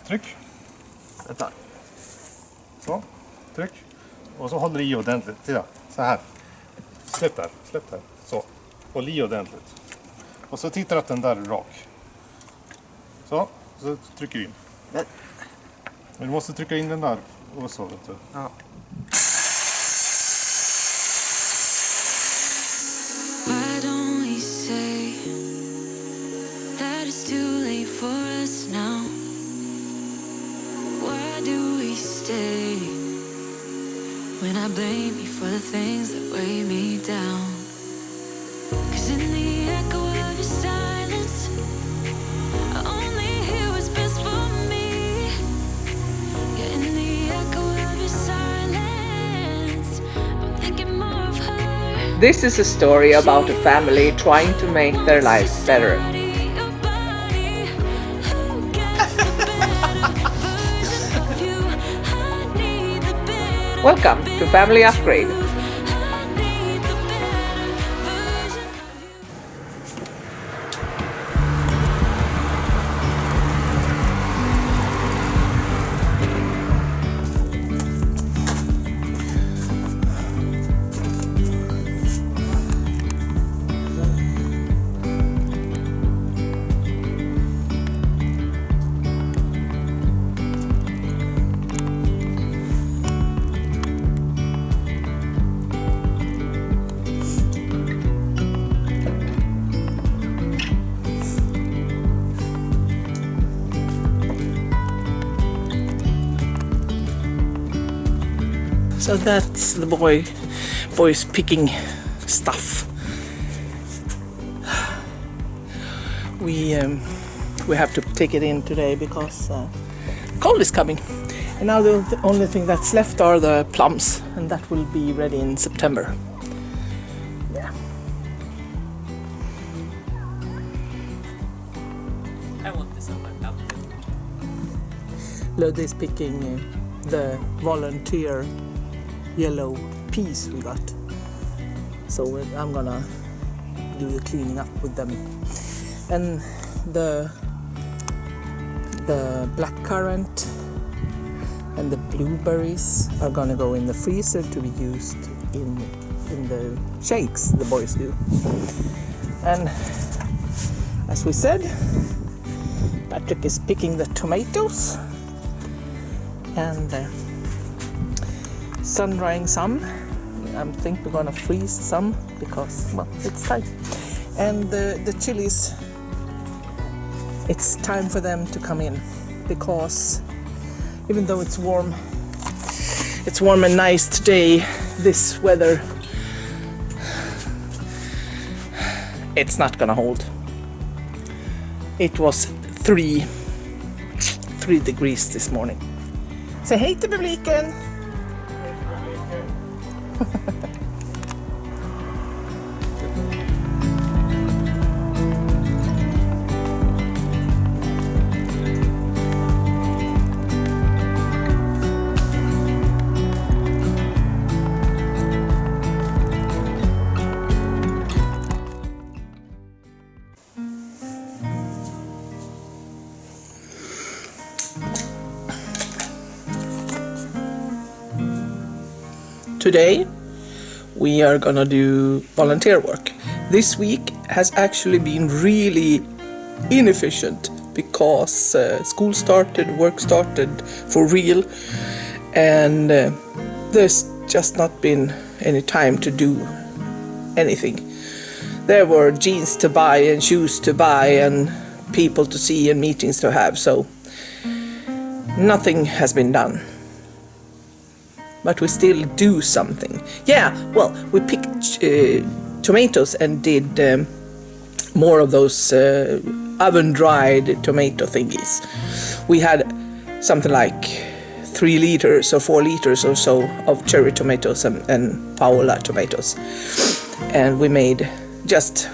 Tryck. Vänta. Så, tryck. Och så håller i ordentligt. Titta, så här. Släpp där. Så. Håll i ordentligt. Och så tittar att den där är rak. Så trycker du in. Men du måste trycka in den där. Och så, vet du. Ja. When I blame me for the things that weigh me down. 'Cause in the echo of your silence, I only hear what's best for me. Yeah, in the echo of your silence, I'm thinking more of her. This is a story about a family trying to make their lives better. Welcome to Family Upgrade. So that's the boys picking stuff. We have to take it in today because cold is coming. And now the only thing that's left are the plums, and that will be ready in September. Yeah. I want this on my palette. Ludde is picking the volunteer yellow peas we got, so I'm gonna do the cleaning up with them. And the blackcurrant and the blueberries are gonna go in the freezer to be used in the shakes the boys do. And as we said, Patrick is picking the tomatoes and sun drying some. I think we're gonna freeze some because, well, it's time. And the chilies, it's time for them to come in because even though it's warm and nice today, this weather, it's not gonna hold. It was 3 degrees this morning. Say hey to publiken! Today we are gonna do volunteer work. This week has actually been really inefficient because school started, work started for real, and there's just not been any time to do anything. There were jeans to buy and shoes to buy and people to see and meetings to have, so nothing has been done. But we still do something. Yeah, well, we picked tomatoes and did more of those oven-dried tomato thingies. We had something like 3 liters or 4 liters or so of cherry tomatoes and Paola tomatoes. And we made, just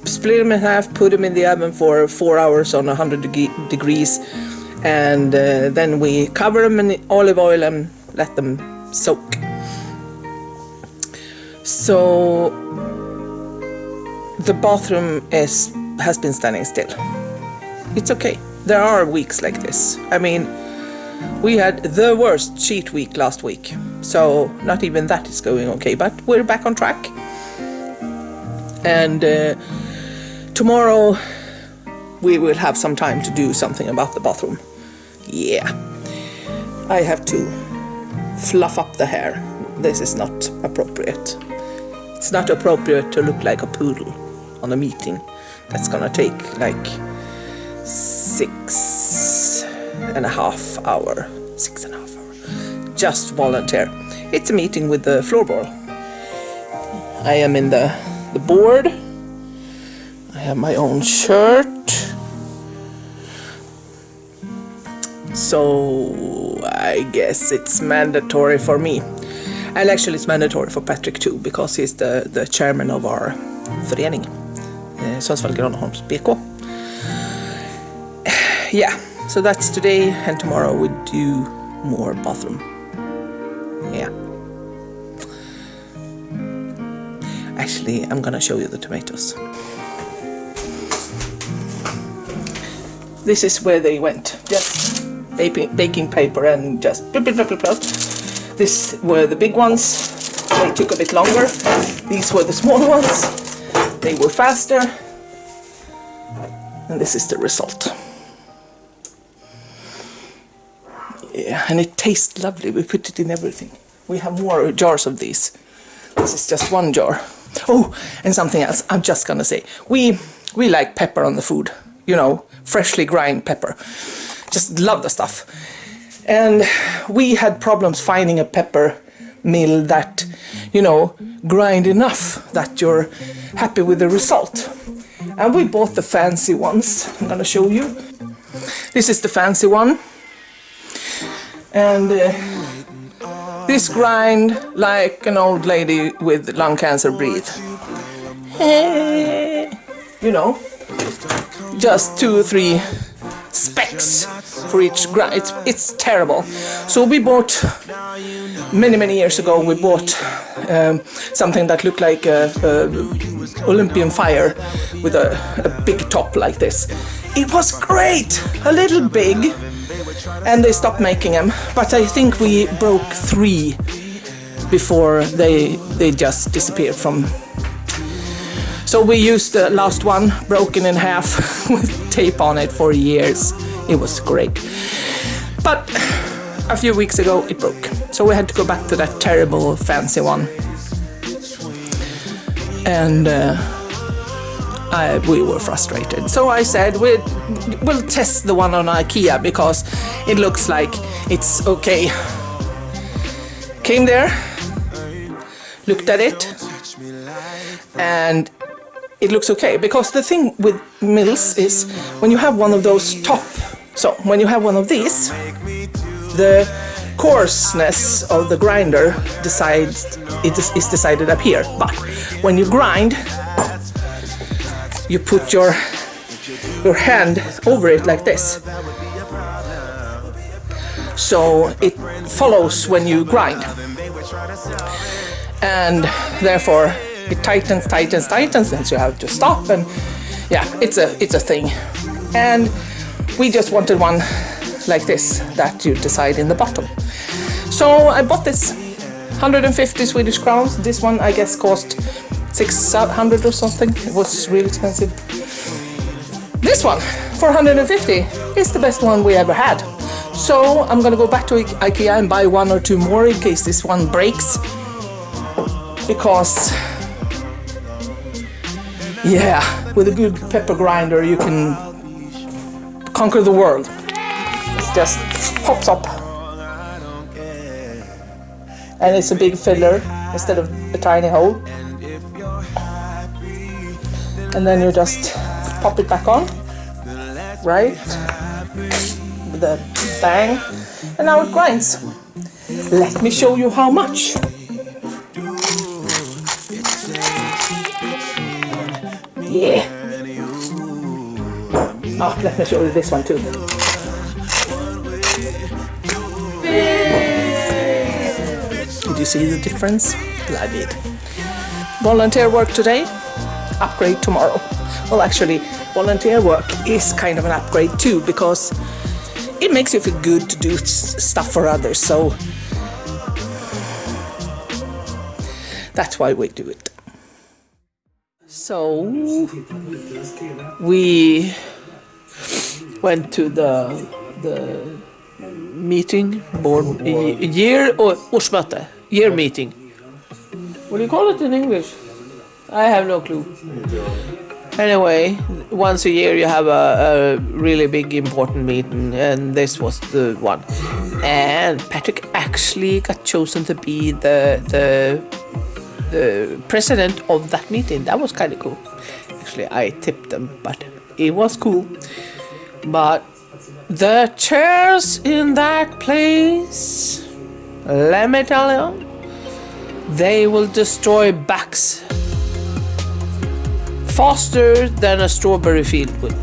split them in half, put them in the oven for 4 hours on 100 degrees, and then we cover them in olive oil and let them soak. So the bathroom has been standing still. It's okay. there are weeks like this. I mean, we had the worst cheat week last week, so not even that is going okay, but we're back on track. And tomorrow we will have some time to do something about the bathroom. Yeah, I have to fluff up the hair. This is not appropriate. It's not appropriate to look like a poodle on a meeting. That's gonna take like 6.5 hours. Just volunteer. It's a meeting with the floorball. I am in the board. I have my own shirt. So I guess it's mandatory for me. And actually it's mandatory for Patrick too, because he's the chairman of our förening. Sundsvall Granholms BK. Yeah, so that's today, and tomorrow we do more bathroom. Yeah. Actually, I'm gonna show you the tomatoes. This is where they went. Just baking paper and just This were the big ones. They took a bit longer. These were the small ones. They were faster. And this is the result. Yeah, and it tastes lovely. We put it in everything. We have more jars of these. This is just one jar. Oh, and something else I'm just gonna say. We like pepper on the food. You know, freshly grind pepper. Just love the stuff. And we had problems finding a pepper mill that, you know, grind enough that you're happy with the result. And we bought the fancy ones. I'm gonna show you. This is the fancy one. And this grind like an old lady with lung cancer breathe. You know, just 2 or 3 specks for each grind. It's terrible. So we bought, many years ago, we bought something that looked like a Olympian fire with a big top like this. It was great, a little big, and they stopped making them. But I think we broke 3 before they just disappeared from. So we used the last one, broken in half, with tape on it for years. It was great. But a few weeks ago it broke. So we had to go back to that terrible fancy one. And we were frustrated. So I said we'll test the one on IKEA because it looks like it's okay. Came there, looked at it, and it looks okay, because the thing with mills is when you have one of those when you have one of these, the coarseness of the grinder is decided up here. But when you grind, you put your hand over it like this, so it follows when you grind, and therefore it tightens, and so you have to stop. And yeah, it's a thing. And we just wanted one like this that you decide in the bottom. So I bought this, 150 Swedish crowns. This one I guess cost 600 or something. It was really expensive. This one, 450, is the best one we ever had. So I'm gonna go back to IKEA and buy 1 or 2 more in case this one breaks. Because yeah, with a good pepper grinder you can conquer the world. It just pops up. And it's a big filler instead of a tiny hole. And then you just pop it back on, right? With a bang. And now it grinds. Let me show you how much. Yeah. Oh, let me show you this one too. Did you see the difference? I did. Volunteer work today, upgrade tomorrow. Well, actually, volunteer work is kind of an upgrade too, because it makes you feel good to do stuff for others. So that's why we do it. So we went to the meeting, årsmöte, year meeting. What do you call it in English? I have no clue. Anyway, once a year you have a really big important meeting, and this was the one. And Patrick actually got chosen to be the president of that meeting. That was kind of cool. Actually, I tipped them, but it was cool. But the chairs in that place, let me tell you, they will destroy backs faster than a strawberry field would.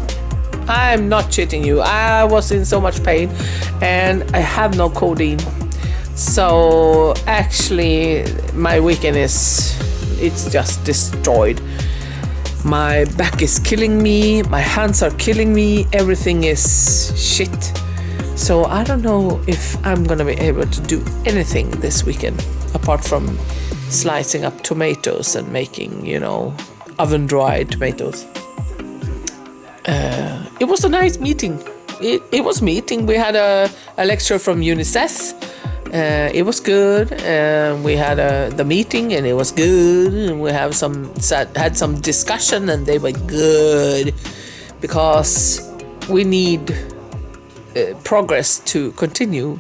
I'm not cheating you. I was in so much pain and I have no codeine. So actually my weekend it's just destroyed. My back is killing me, my hands are killing me, everything is shit. So I don't know if I'm gonna be able to do anything this weekend apart from slicing up tomatoes and making, oven-dried tomatoes. It was a nice meeting. It was meeting. We had a lecture from UNICEF. It was good. We had the meeting and it was good. And we had some discussion and they were good because we need progress to continue